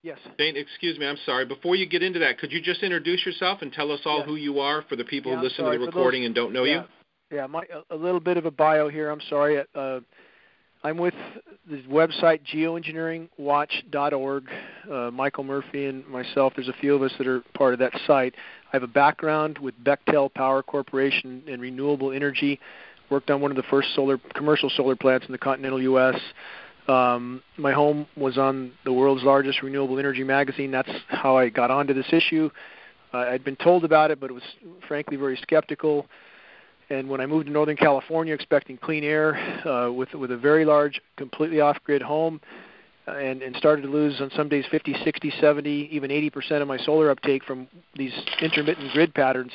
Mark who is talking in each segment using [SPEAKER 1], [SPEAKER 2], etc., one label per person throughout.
[SPEAKER 1] Yes.
[SPEAKER 2] Dane, excuse me, I'm sorry. Before you get into that, could you just introduce yourself and tell us all who you are for the people who listen to the recording and don't know you?
[SPEAKER 1] Yeah, a little bit of a bio here. I'm sorry. I'm with the website geoengineeringwatch.org. Michael Murphy and myself, there's a few of us that are part of that site. I have a background with Bechtel Power Corporation in renewable energy. Worked on one of the first commercial solar plants in the continental U.S. My home was on the world's largest renewable energy magazine. That's how I got onto this issue. I'd been told about it, but was frankly very skeptical. And when I moved to Northern California expecting clean air with a very large, completely off-grid home and started to lose on some days 50, 60, 70, even 80% of my solar uptake from these intermittent grid patterns,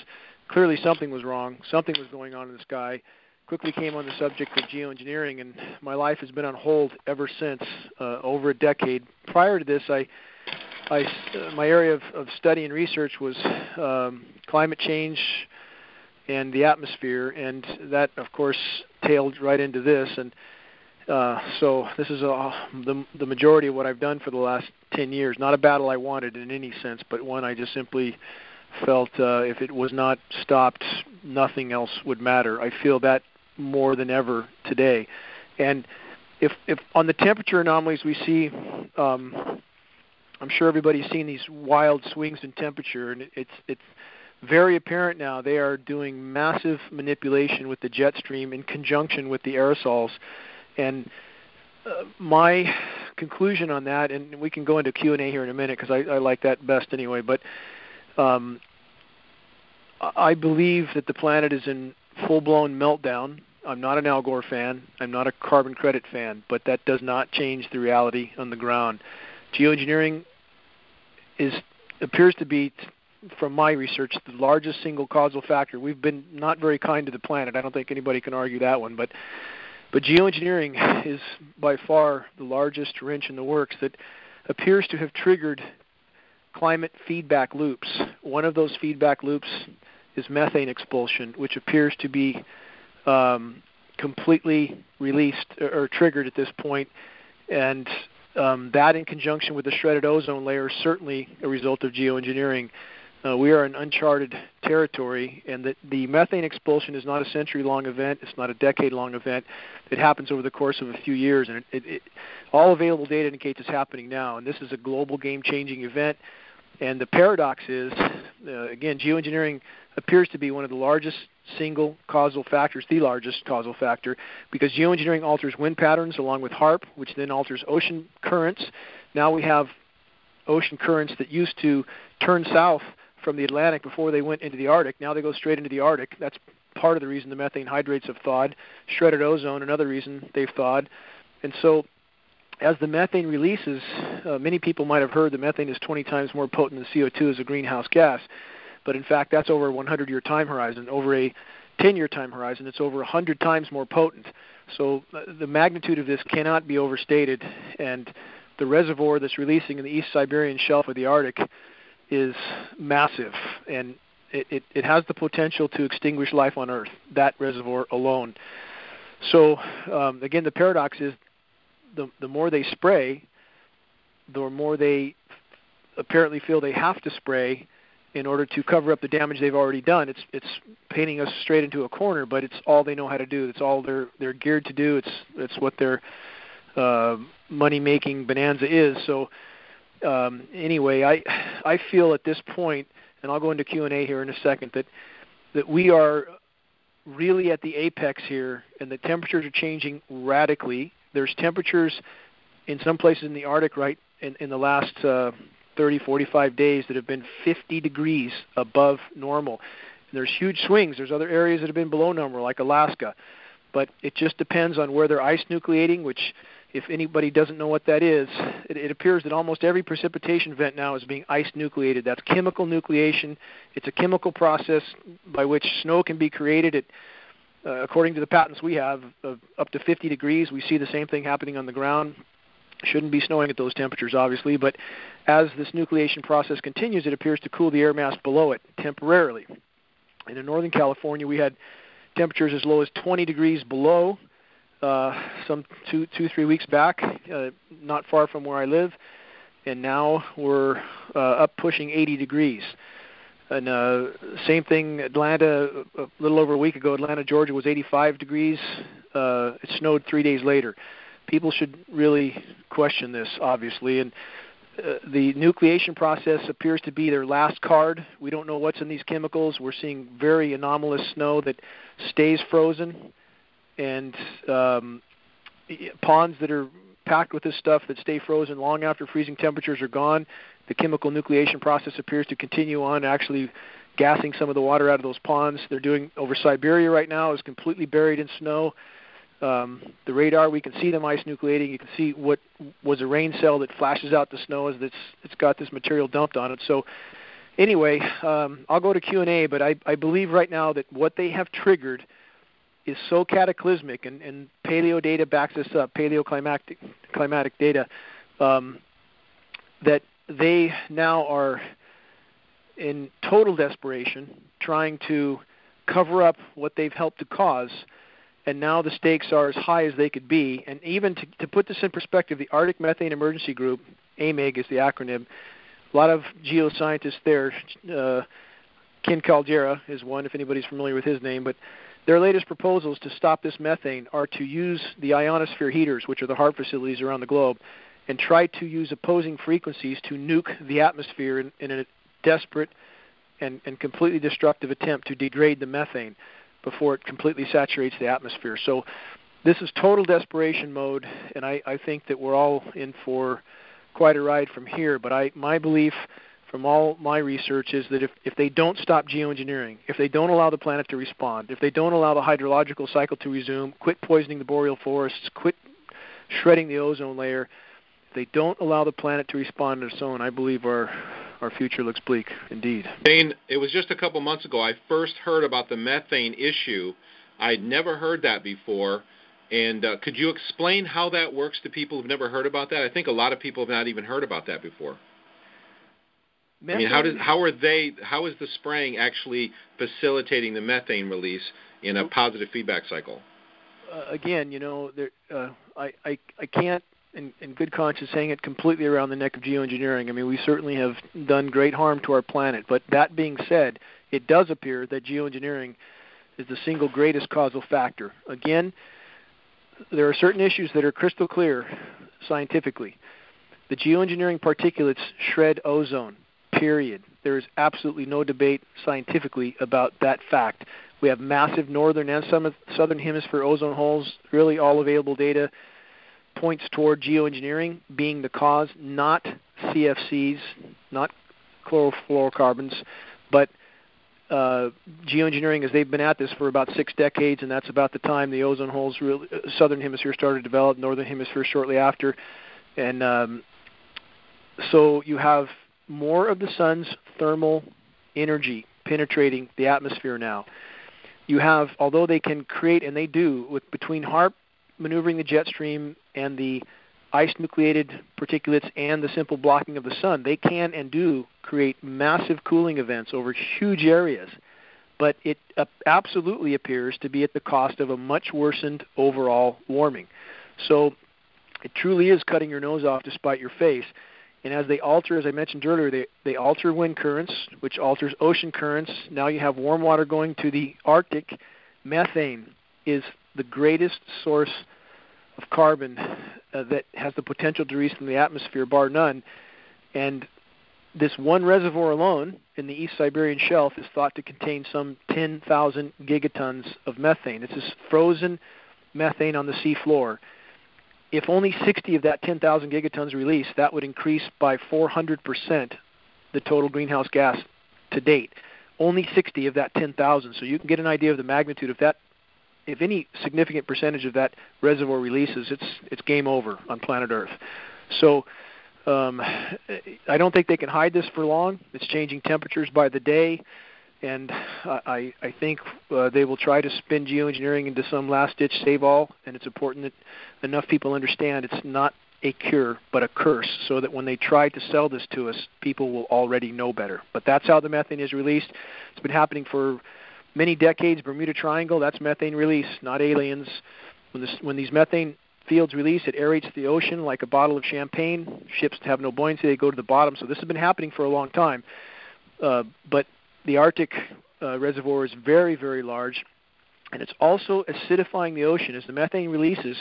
[SPEAKER 1] clearly something was wrong. Something was going on in the sky. Quickly came on the subject of geoengineering, and my life has been on hold ever since, over a decade. Prior to this, my area of study and research was climate change and the atmosphere, and that, of course, tailed right into this. And so this is the majority of what I've done for the last 10 years. Not a battle I wanted in any sense, but one I just simply felt if it was not stopped, nothing else would matter. I feel that more than ever today. And if on the temperature anomalies we see, I'm sure everybody's seen these wild swings in temperature, and it's very apparent now they are doing massive manipulation with the jet stream in conjunction with the aerosols. And my conclusion on that, and we can go into Q&A here in a minute because I like that best anyway, but I believe that the planet is in full-blown meltdown. I'm not an Al Gore fan. I'm not a carbon credit fan, but that does not change the reality on the ground. Geoengineering appears to be, from my research, the largest single causal factor. We've been not very kind to the planet. I don't think anybody can argue that one, but geoengineering is by far the largest wrench in the works that appears to have triggered climate feedback loops. One of those feedback loops is methane expulsion, which appears to be completely released or triggered at this point, and that in conjunction with the shredded ozone layer is certainly a result of geoengineering. We are in uncharted territory, and the methane expulsion is not a century-long event. It's not a decade-long event. It happens over the course of a few years, and all available data indicates it's happening now, and this is a global game-changing event. And the paradox is, again, geoengineering appears to be one of the largest single causal factors, the largest causal factor, because geoengineering alters wind patterns along with HAARP, which then alters ocean currents. Now we have ocean currents that used to turn south from the Atlantic before they went into the Arctic. Now they go straight into the Arctic. That's part of the reason the methane hydrates have thawed. Shredded ozone, another reason they've thawed. And so as the methane releases, many people might have heard that methane is 20 times more potent than CO2 as a greenhouse gas. But in fact, that's over a 100-year time horizon. Over a 10-year time horizon, it's over 100 times more potent. So the magnitude of this cannot be overstated. And the reservoir that's releasing in the East Siberian Shelf of the Arctic is massive. And it has the potential to extinguish life on Earth, that reservoir alone. So, again, the paradox is the more they spray, the more they apparently feel they have to spray in order to cover up the damage they've already done. It's painting us straight into a corner, but it's all they know how to do. It's all they're geared to do. It's what their money-making bonanza is. So anyway, I feel at this point, and I'll go into Q&A here in a second, that we are really at the apex here, and the temperatures are changing radically. There's temperatures in some places in the Arctic right in the last 30, 45 days that have been 50 degrees above normal. And there's huge swings. There's other areas that have been below normal, like Alaska. But it just depends on where they're ice nucleating, which, if anybody doesn't know what that is, it appears that almost every precipitation event now is being ice nucleated. That's chemical nucleation. It's a chemical process by which snow can be created. According to the patents we have, of up to 50 degrees, we see the same thing happening on the ground. Shouldn't be snowing at those temperatures, obviously, but as this nucleation process continues, it appears to cool the air mass below it temporarily. And in Northern California, we had temperatures as low as 20 degrees below some 3 weeks back, not far from where I live. and now we're up pushing 80 degrees. And same thing, Atlanta, a little over a week ago, Atlanta, Georgia was 85 degrees. It snowed 3 days later. People should really question this, obviously. And the nucleation process appears to be their last card. We don't know what's in these chemicals. We're seeing very anomalous snow that stays frozen, and ponds that are packed with this stuff that stay frozen long after freezing temperatures are gone. The chemical nucleation process appears to continue on, actually gassing some of the water out of those ponds. They're doing over Siberia right now, is completely buried in snow. The radar, we can see them ice nucleating. You can see what was a rain cell that flashes out the snow as it's got this material dumped on it. So anyway, I'll go to Q&A, but I believe right now that what they have triggered is so cataclysmic, and paleo data backs this up, paleoclimatic data, that they now are in total desperation trying to cover up what they've helped to cause, and now the stakes are as high as they could be. And even to put this in perspective, the Arctic Methane Emergency Group, AMEG is the acronym, a lot of geoscientists there, Ken Caldera is one, if anybody's familiar with his name, but their latest proposals to stop this methane are to use the ionosphere heaters, which are the HAARP facilities around the globe, and try to use opposing frequencies to nuke the atmosphere in a desperate and completely destructive attempt to degrade the methane before it completely saturates the atmosphere. So this is total desperation mode, and I think that we're all in for quite a ride from here. But my belief from all my research is that if they don't stop geoengineering, if they don't allow the planet to respond, if they don't allow the hydrological cycle to resume, quit poisoning the boreal forests, quit shredding the ozone layer, if they don't allow the planet to respond on its own, I believe our future looks bleak indeed.
[SPEAKER 2] Dane, it was just a couple months ago I first heard about the methane issue. I'd never heard that before. And could you explain how that works to people who've never heard about that? I think a lot of people have not even heard about that before. Methane, I mean, how is the spraying actually facilitating the methane release in a positive feedback cycle?
[SPEAKER 1] Again, I can't, in good conscience, hang it completely around the neck of geoengineering. I mean, we certainly have done great harm to our planet. But that being said, it does appear that geoengineering is the single greatest causal factor. Again, there are certain issues that are crystal clear scientifically. The geoengineering particulates shred ozone. Period. There is absolutely no debate scientifically about that fact. We have massive northern and southern hemisphere ozone holes. Really, all available data points toward geoengineering being the cause, not CFCs, not chlorofluorocarbons, but geoengineering, as they've been at this for about 6 decades, and that's about the time the ozone holes, southern hemisphere started to develop, northern hemisphere shortly after. And so you have more of the sun's thermal energy penetrating the atmosphere now. You have, although they can create, and they do, between HAARP maneuvering the jet stream and the ice-nucleated particulates and the simple blocking of the sun, they can and do create massive cooling events over huge areas. But it absolutely appears to be at the cost of a much worsened overall warming. So it truly is cutting your nose off to spite your face. And as they alter, as I mentioned earlier, they alter wind currents, which alters ocean currents. Now you have warm water going to the Arctic. Methane is the greatest source of carbon that has the potential to release from the atmosphere, bar none. And this one reservoir alone in the East Siberian Shelf is thought to contain some 10,000 gigatons of methane. It's this frozen methane on the sea floor. If only 60 of that 10,000 gigatons released, that would increase by 400% the total greenhouse gas to date. Only 60 of that 10,000. So you can get an idea of the magnitude of that. If any significant percentage of that reservoir releases, it's game over on planet Earth. So I don't think they can hide this for long. It's changing temperatures by the day. And I think they will try to spin geoengineering into some last-ditch save-all, and it's important that enough people understand it's not a cure but a curse, so that when they try to sell this to us, people will already know better. But that's how the methane is released. It's been happening for many decades. Bermuda Triangle, that's methane release, not aliens. When these methane fields release, it aerates the ocean like a bottle of champagne. Ships have no buoyancy, they go to the bottom. So this has been happening for a long time. But the Arctic reservoir is very, very large, and it's also acidifying the ocean. As the methane releases,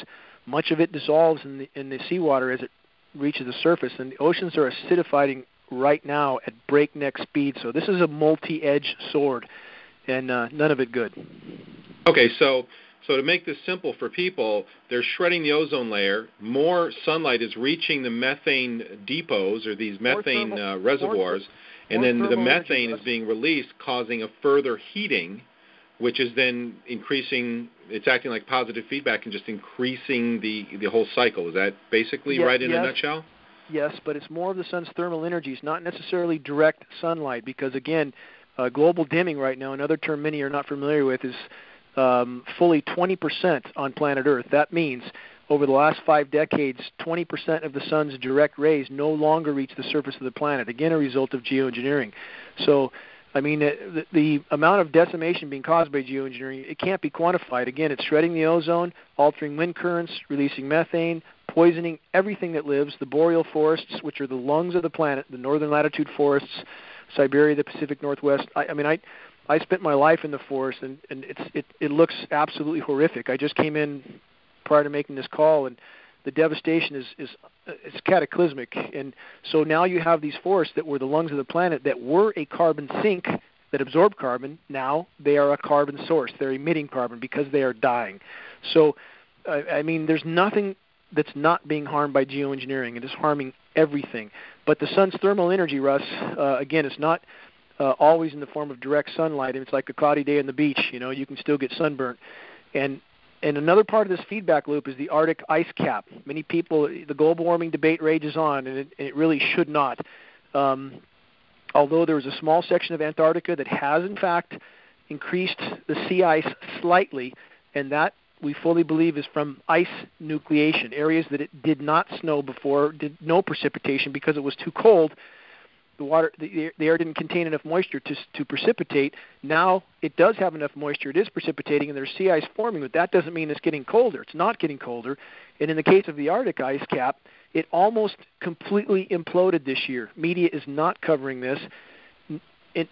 [SPEAKER 1] much of it dissolves in the seawater as it reaches the surface, and the oceans are acidifying right now at breakneck speed. So this is a multi-edged sword, and none of it good.
[SPEAKER 2] Okay, so to make this simple for people, they're shredding the ozone layer. More sunlight is reaching the methane depots or these methane reservoirs, and then the methane is being released, causing a further heating, which is then increasing. It's acting like positive feedback and just increasing the whole cycle. Is that basically right in a nutshell?
[SPEAKER 1] Yes, but it's more of the sun's thermal energies, not necessarily direct sunlight, because, again, global dimming right now, another term many are not familiar with, is fully 20% on planet Earth. That means over the last 5 decades, 20% of the sun's direct rays no longer reach the surface of the planet, again a result of geoengineering. So, I mean, the amount of decimation being caused by geoengineering, it can't be quantified. Again, it's shredding the ozone, altering wind currents, releasing methane, poisoning everything that lives, the boreal forests, which are the lungs of the planet, the northern latitude forests, Siberia, the Pacific Northwest. I spent my life in the forest, and it looks absolutely horrific. I just came in prior to making this call, and the devastation is cataclysmic. And so now you have these forests that were the lungs of the planet that were a carbon sink that absorbed carbon. Now they are a carbon source. They're emitting carbon because they are dying. So, I mean, there's nothing that's not being harmed by geoengineering. It is harming everything. But the sun's thermal energy, Russ, again, it's not always in the form of direct sunlight. It's like a cloudy day on the beach. You know, you can still get sunburnt. And another part of this feedback loop is the Arctic ice cap. Many people, the global warming debate rages on, and it really should not. Although there was a small section of Antarctica that has, in fact, increased the sea ice slightly, and that we fully believe is from ice nucleation, areas that it did not snow before, did no precipitation because it was too cold. The air didn't contain enough moisture to precipitate. Now it does have enough moisture. It is precipitating, and there's sea ice forming, but that doesn't mean it's getting colder. It's not getting colder. And in the case of the Arctic ice cap, it almost completely imploded this year. Media is not covering this.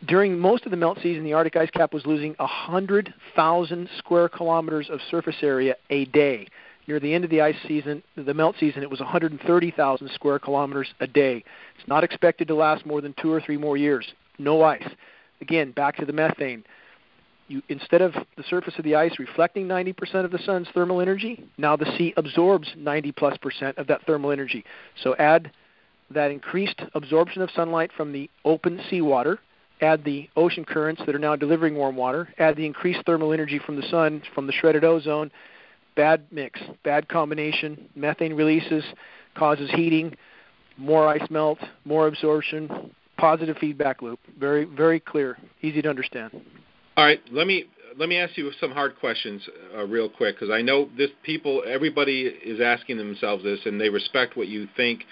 [SPEAKER 1] During most of the melt season, the Arctic ice cap was losing 100,000 square kilometers of surface area a day. Near the end of the ice season, the melt season, it was 130,000 square kilometers a day. It's not expected to last more than 2 or 3 more years. No ice. Again, back to the methane. Instead of the surface of the ice reflecting 90% of the sun's thermal energy, now the sea absorbs 90+% of that thermal energy. So add that increased absorption of sunlight from the open seawater, add the ocean currents that are now delivering warm water, add the increased thermal energy from the sun, from the shredded ozone. Bad mix, bad combination. Methane releases, causes heating, more ice melt, more absorption, positive feedback loop. Very, very clear, easy to understand.
[SPEAKER 2] All right, let me ask you some hard questions real quick, because I know everybody is asking themselves this, and they respect what you think,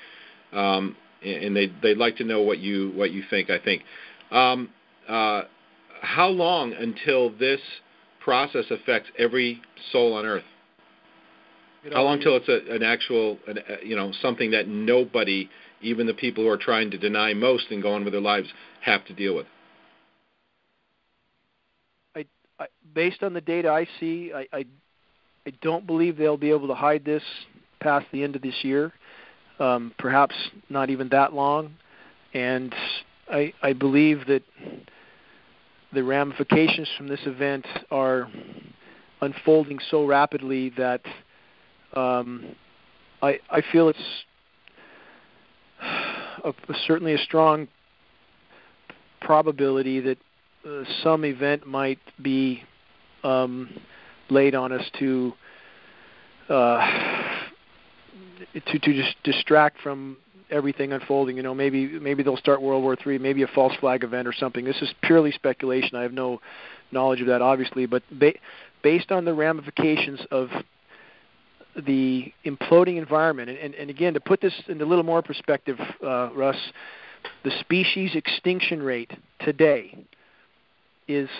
[SPEAKER 2] and they'd like to know what you think. I think. How long until this process affects every soul on Earth? How long till it's an actual, something that nobody, even the people who are trying to deny most and go on with their lives, have to deal with?
[SPEAKER 1] Based on the data I see, I don't believe they'll be able to hide this past the end of this year, perhaps not even that long. And I believe that the ramifications from this event are unfolding so rapidly that I feel it's certainly a strong probability that some event might be laid on us to just distract from everything unfolding. You know, maybe they'll start World War III, maybe a false flag event or something. This is purely speculation. I have no knowledge of that, obviously, but based on the ramifications of the imploding environment, and again, to put this in a little more perspective, Russ, the species extinction rate today is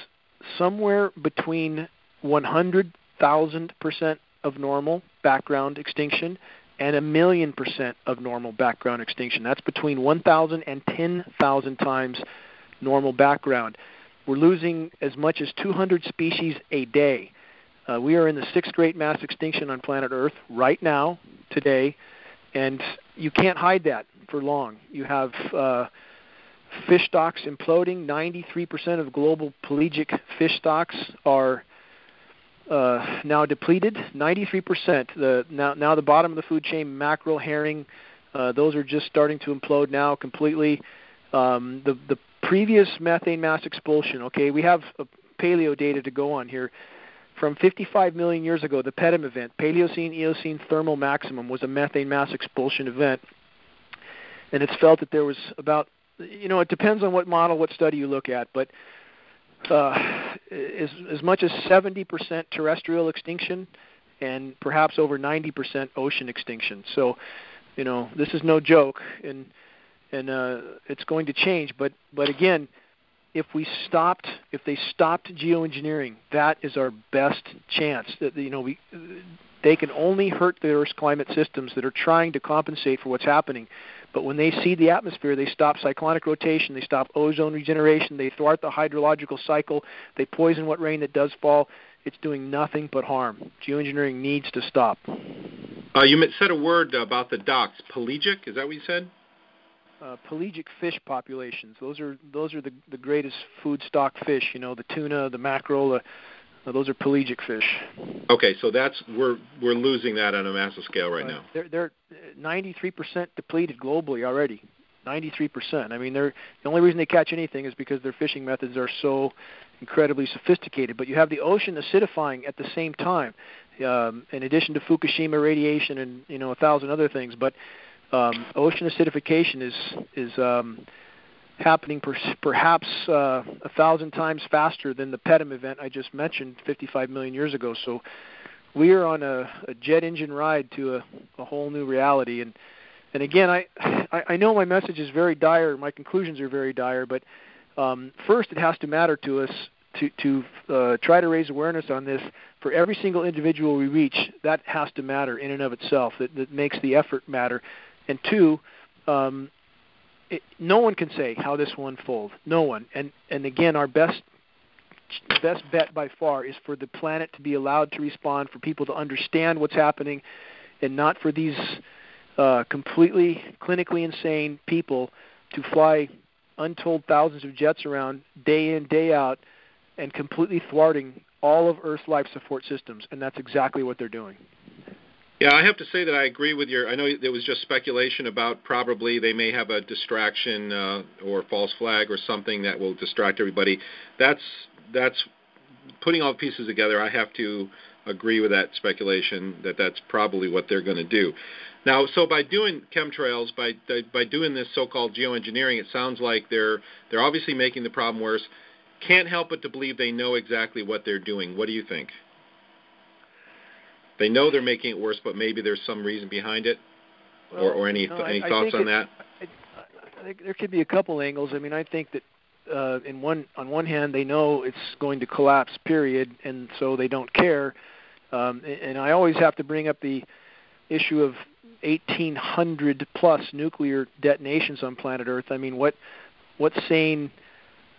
[SPEAKER 1] somewhere between 100,000% of normal background extinction and 1,000,000% of normal background extinction. That's between 1,000 and 10,000 times normal background. We're losing as much as 200 species a day. We are in the 6th great mass extinction on planet Earth right now, today, and you can't hide that for long. You have fish stocks imploding. 93% of global pelagic fish stocks are now depleted. 93%. Now the bottom of the food chain, mackerel, herring, those are just starting to implode now completely. The previous methane mass expulsion, okay, we have paleo data to go on here. From 55 million years ago, the PETM event, Paleocene-Eocene thermal maximum, was a methane mass expulsion event. And it's felt that there was about, it depends on what model, what study you look at, but as much as 70% terrestrial extinction and perhaps over 90% ocean extinction. So, this is no joke, and it's going to change. But again, if they stopped geoengineering, that is our best chance. That they can only hurt the Earth's climate systems that are trying to compensate for what's happening. But when they seed the atmosphere, they stop cyclonic rotation, they stop ozone regeneration, they thwart the hydrological cycle, they poison what rain that does fall. It's doing nothing but harm. Geoengineering needs to stop.
[SPEAKER 2] You said a word about the docks. Pelagic, is that what you said?
[SPEAKER 1] Pelagic fish populations. Those are the greatest food stock fish. The tuna, the mackerel. Those are pelagic fish.
[SPEAKER 2] Okay, so we're losing that on a massive scale right now.
[SPEAKER 1] They're 93% depleted globally already. 93%. I mean, the only reason they catch anything is because their fishing methods are so incredibly sophisticated. But you have the ocean acidifying at the same time, in addition to Fukushima radiation and 1,000 other things. But ocean acidification is happening perhaps 1,000 times faster than the PETM event I just mentioned 55 million years ago. So we are on a jet engine ride to a whole new reality. And again, I know my message is very dire, my conclusions are very dire, but first it has to matter to us to try to raise awareness on this. For every single individual we reach, that has to matter in and of itself. That makes the effort matter. And two, no one can say how this will unfold. No one. And again, our best bet by far is for the planet to be allowed to respond, for people to understand what's happening, and not for these completely clinically insane people to fly untold thousands of jets around day in, day out, and completely thwarting all of Earth's life support systems. And that's exactly what they're doing.
[SPEAKER 2] Yeah, I have to say that I agree with I know there was just speculation about probably they may have a distraction or false flag or something that will distract everybody. That's putting all the pieces together. I have to agree with that speculation that's probably what they're going to do. Now, so by doing chemtrails, by doing this so-called geoengineering, it sounds like they're obviously making the problem worse. Can't help but to believe they know exactly what they're doing. What do you think? They know they're making it worse, but maybe there's some reason behind it, or any thoughts on that?
[SPEAKER 1] I think there could be a couple angles. I mean, I think that on one hand, they know it's going to collapse, period, and so they don't care. And I always have to bring up the issue of 1,800 plus nuclear detonations on planet Earth. I mean, what sane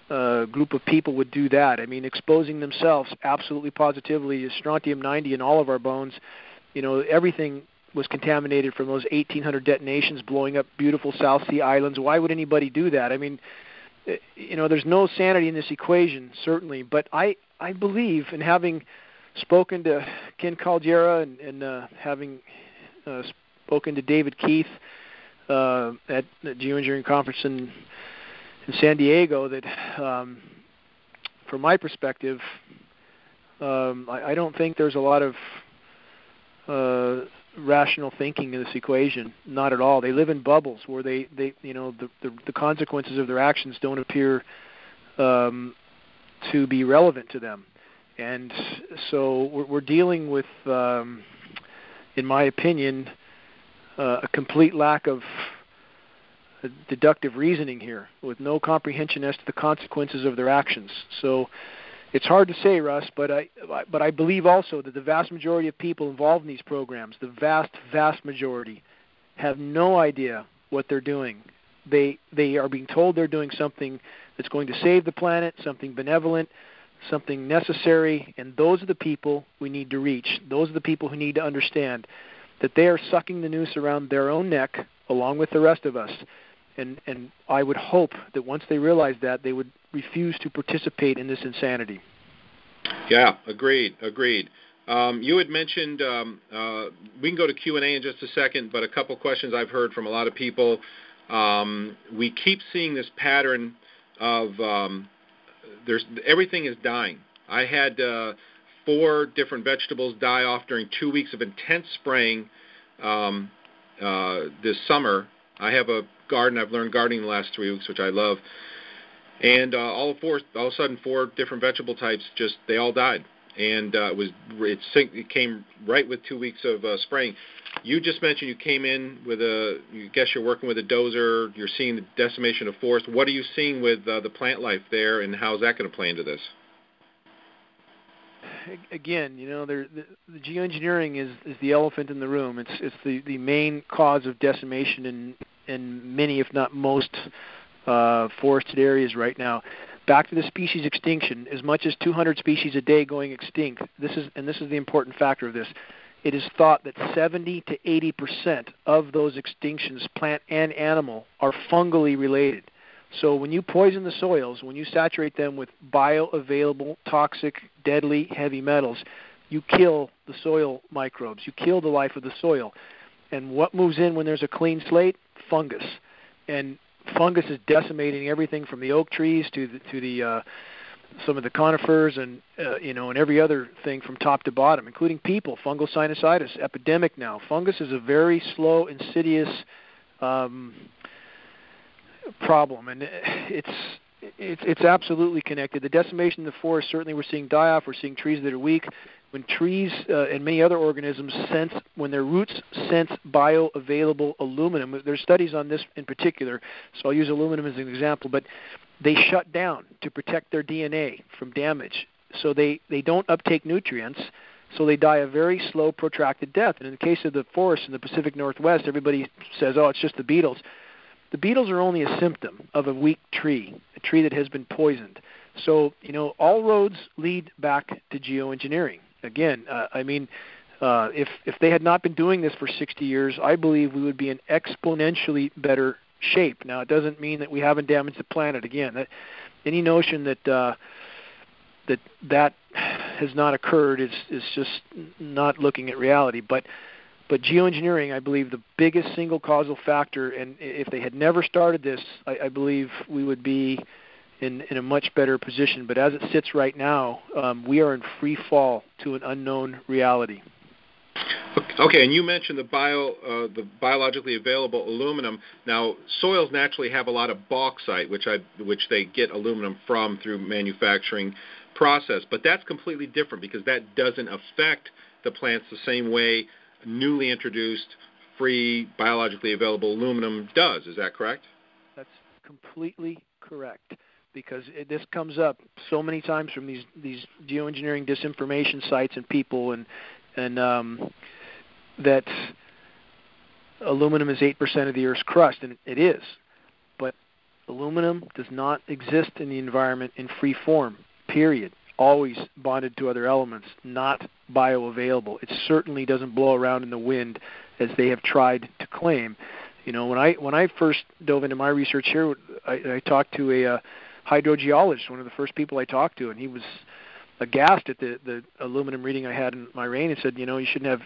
[SPEAKER 1] group of people would do that? I mean, exposing themselves absolutely positively, strontium-90 in all of our bones. Everything was contaminated from those 1,800 detonations, blowing up beautiful South Sea islands. Why would anybody do that? I mean, there's no sanity in this equation, certainly. But I believe, in having spoken to Ken Caldera and having spoken to David Keith at the Geoengineering conference in San Diego, that from my perspective, I don't think there's a lot of rational thinking in this equation. Not at all. They live in bubbles where the consequences of their actions don't appear to be relevant to them. And so we're dealing with, in my opinion, a complete lack of deductive reasoning here, with no comprehension as to the consequences of their actions. So It's hard to say, Russ, but I believe also that the vast majority of people involved in these programs, the vast majority, have no idea what they're doing. They are being told they're doing something that's going to save the planet, something benevolent, something necessary, and those are the people we need to reach. Those are the people who need to understand that they are sucking the noose around their own neck along with the rest of us. And I would hope that once they realize that, they would refuse to participate in this insanity.
[SPEAKER 2] Yeah, agreed. You had mentioned, we can go to Q&A in just a second, but a couple questions I've heard from a lot of people. We keep seeing this pattern of everything is dying. I had 4 different vegetables die off during 2 weeks of intense spraying this summer. I have a garden. I've learned gardening the last 3 weeks, which I love. And all of a sudden, 4 different vegetable types they all died. And it came right with 2 weeks of spraying. You just mentioned you came in with you're working with a dozer. You're seeing the decimation of forest. What are you seeing with the plant life there, and how's that going to play into this?
[SPEAKER 1] Again, the geoengineering is the elephant in the room. It's the main cause of decimation in many, if not most, forested areas right now. Back to the species extinction, as much as 200 species a day going extinct. This is the important factor of this. It is thought that 70 to 80% of those extinctions, plant and animal, are fungally related. So when you poison the soils, when you saturate them with bioavailable, toxic, deadly heavy metals, you kill the soil microbes. You kill the life of the soil. And what moves in when there's a clean slate? Fungus. And fungus is decimating everything from the oak trees to the some of the conifers and and every other thing from top to bottom, including people. Fungal sinusitis epidemic now. Fungus is a very slow, insidious problem, and it's absolutely connected. The decimation of the forest, certainly we're seeing die off. We're seeing trees that are weak. When trees and many other organisms when their roots sense bioavailable aluminum, there's studies on this in particular, so I'll use aluminum as an example, but they shut down to protect their DNA from damage. So they don't uptake nutrients, so they die a very slow, protracted death. And in the case of the forests in the Pacific Northwest, everybody says, oh, it's just the beetles. The beetles are only a symptom of a weak tree, a tree that has been poisoned. So, all roads lead back to geoengineering. Again, if they had not been doing this for 60 years, I believe we would be in exponentially better shape. Now, it doesn't mean that we haven't damaged the planet. Again, any notion that that has not occurred is just not looking at reality. But geoengineering, I believe, the biggest single causal factor, and if they had never started this, I believe we would be in a much better position. But as it sits right now, we are in free fall to an unknown reality.
[SPEAKER 2] Okay, and you mentioned the biologically available aluminum. Now, soils naturally have a lot of bauxite, which they get aluminum from through manufacturing process. But that's completely different because that doesn't affect the plants the same way newly introduced free biologically available aluminum does. Is that correct?
[SPEAKER 1] That's completely correct, because this comes up so many times from these geoengineering disinformation sites and people, and that aluminum is 8% of the Earth's crust, and it is. But aluminum does not exist in the environment in free form, period. Always bonded to other elements, not bioavailable. It certainly doesn't blow around in the wind as they have tried to claim. When I first dove into my research here, I talked to a hydrogeologist, one of the first people I talked to, and he was aghast at the aluminum reading I had in my rain, and said, you shouldn't have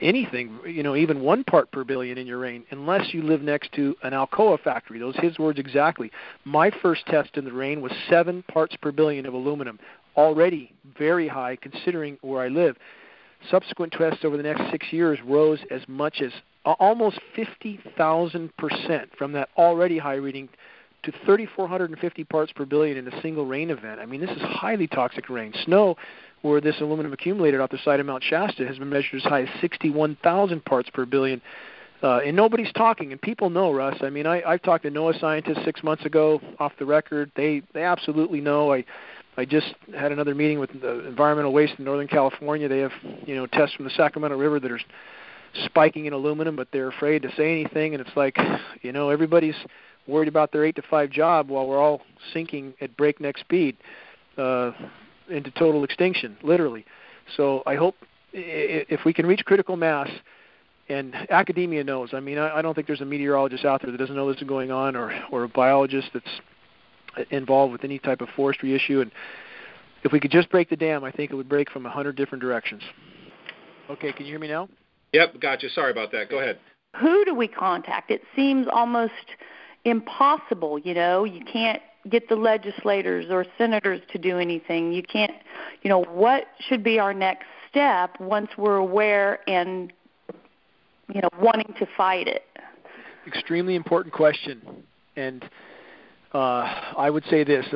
[SPEAKER 1] anything, even 1 part per billion in your rain unless you live next to an Alcoa factory. Those are his words exactly. My first test in the rain was 7 parts per billion of aluminum, already very high considering where I live. Subsequent tests over the next 6 years rose as much as almost 50,000% from that already high reading to 3,450 parts per billion in a single rain event. I mean, this is highly toxic rain. Snow, where this aluminum accumulated off the side of Mount Shasta, has been measured as high as 61,000 parts per billion. And nobody's talking, and people know, Russ. I mean, I've talked to NOAA scientists 6 months ago off the record. They absolutely know. I just had another meeting with environmental waste in Northern California. They have, tests from the Sacramento River that are spiking in aluminum, but they're afraid to say anything. And it's like, everybody's worried about their 8-to-5 job while we're all sinking at breakneck speed into total extinction, literally. So I hope if we can reach critical mass, and academia knows. I mean, I don't think there's a meteorologist out there that doesn't know this is going on, or a biologist that's involved with any type of forestry issue. And if we could just break the dam, I think it would break from 100 different directions. Okay, can you hear me now?
[SPEAKER 2] Yep, gotcha. Sorry about that. Go ahead.
[SPEAKER 3] Who do we contact? It seems almost impossible, You can't get the legislators or senators to do anything. You can't, what should be our next step once we're aware and, wanting to fight it?
[SPEAKER 1] Extremely important question. And I would say this,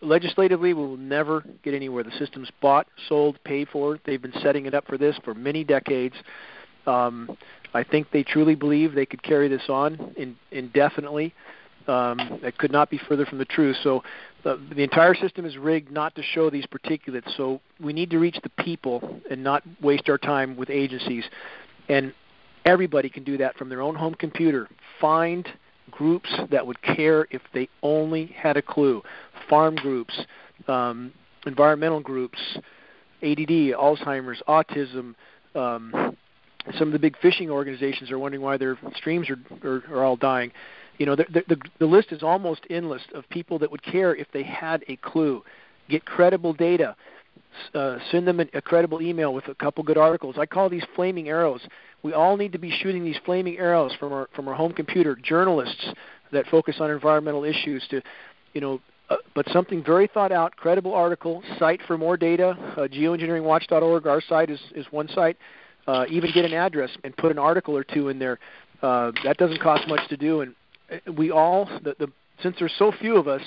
[SPEAKER 1] legislatively we will never get anywhere. The system's bought, sold, paid for. They've been setting it up for this for many decades. I think they truly believe they could carry this on indefinitely. That could not be further from the truth. So the entire system is rigged not to show these particulates. So we need to reach the people and not waste our time with agencies. And everybody can do that from their own home computer. Find groups that would care if they only had a clue. Farm groups, environmental groups, ADD, Alzheimer's, autism. Some of the big fishing organizations are wondering why their streams are all dying. The list is almost endless of people that would care if they had a clue. Get credible data. Send them a credible email with a couple good articles. I call these flaming arrows. We all need to be shooting these flaming arrows from our home computer. Journalists that focus on environmental issues to, but something very thought out, credible article. Cite for more data. Geoengineeringwatch.org. Our site is one site. Even get an address and put an article or two in there. That doesn't cost much to do. And we all, since there's so few of us,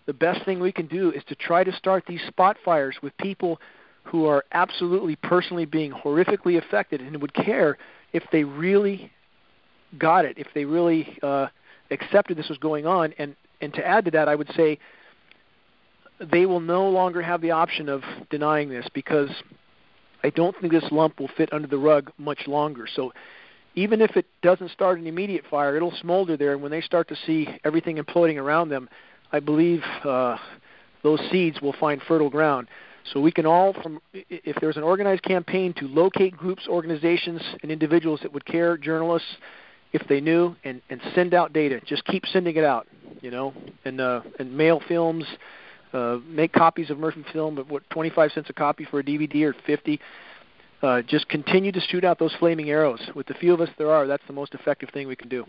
[SPEAKER 1] the best thing we can do is to try to start these spot fires with people who are absolutely personally being horrifically affected and would care if they really got it, if they really accepted this was going on. And to add to that, I would say they will no longer have the option of denying this, because I don't think this lump will fit under the rug much longer. So even if it doesn't start an immediate fire, it'll smolder there, and when they start to see everything imploding around them, I believe those seeds will find fertile ground. So we can all, if there's an organized campaign to locate groups, organizations, and individuals that would care, journalists, if they knew, and send out data. Just keep sending it out, and mail films, make copies of Murphy film at 25 cents a copy for a DVD or 50. Just continue to shoot out those flaming arrows. With the few of us there are, that's the most effective thing we can do.